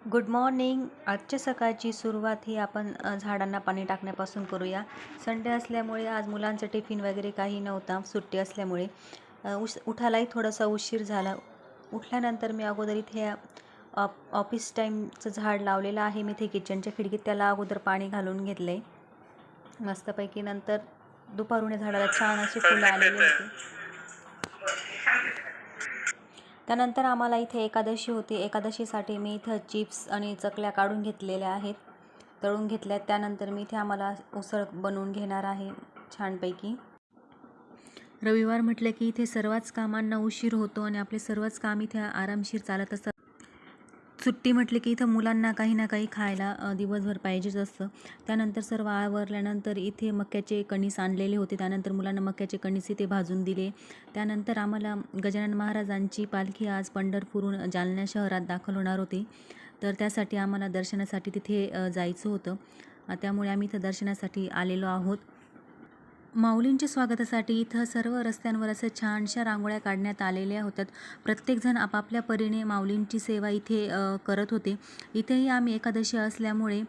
Good morning. आजच्या सकाळची सुरुवात ही आपण झाडांना पाणी टाकण्यापासून करूया. संडे असल्यामुळे आज मुलांचं टिफिन वगैरे काही नव्हता, सुट्टी असल्यामुळे उठायलाही थोडासा उशीर झाला. उठल्यानंतर मी अगोदर इथे ऑफिस टाईमचं झाड लावलेलं आहे मी इथे किचनच्या खिडकीत, त्याला अगोदर पाणी घालून घेतलं आहे मस्तपैकी. नंतर दुपारून झाडाला छान अशी फुलं आलेली होती. त्यानंतर आम्हाला इथे एकादशी होती. एकादशीसाठी मी इथं चिप्स आणि चकल्या काढून घेतलेल्या आहेत, तळून घेतल्यात. त्यानंतर मी इथे आम्हाला उसळ बनवून घेणार आहे छानपैकी. रविवार म्हटलं की इथे सर्वच कामांना उशीर होतो आणि आपले सर्वच काम इथे आरामशीर चालत असतात. सुट्टी म्हटली की इथं मुलांना काही ना काही खायला दिवसभर पाहिजेच असतं. त्यानंतर सर्व आवरल्यानंतर इथे मक्याचे कणीस आणलेले होते. त्यानंतर मुलांना मक्याचे कणीस इथे भाजून दिले. त्यानंतर आम्हाला गजानन महाराजांची पालखी आज पंढरपूरहून जालना शहरात दाखल होणार होती, तर त्यासाठी आम्हाला दर्शनासाठी तिथे जायचं होतं. त्यामुळे आम्ही इथं दर्शनासाठी आलेलो आहोत. माऊलींच्या स्वागतासाठी इथं सर्व रस्त्यांवर असं छानशा रांगोळ्या काढण्यात आलेल्या होत्या. प्रत्येकजण आपापल्या परीने माऊलींची सेवा इथे करत होते. इथेही आम्ही एकादशी असल्यामुळे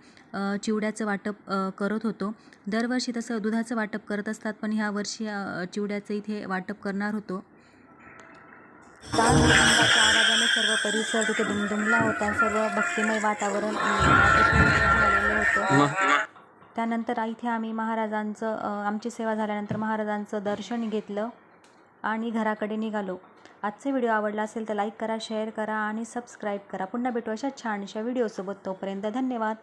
चिवड्याचं वाटप करत होतो. दरवर्षी तसं दुधाचं वाटप करत असतात, पण ह्या वर्षी चिवड्याचं इथे वाटप करणार होतो. तांडवाच्या आवाजाने सर्व परिसर तिथे दुमदुमला होता. सर्व भक्तिमय वातावरण झालेलं होतं. त्यानंतर इथे आम्ही महाराजांचं आमची सेवा झाल्यानंतर महाराजांचं दर्शन घेतलं आणि घराकडे निघालो. आजचा व्हिडिओ आवडला असेल तर लाईक करा, शेअर करा आणि सबस्क्राईब करा. पुन्हा भेटू अशा छानशा व्हिडिओसोबत. तोपर्यंत धन्यवाद.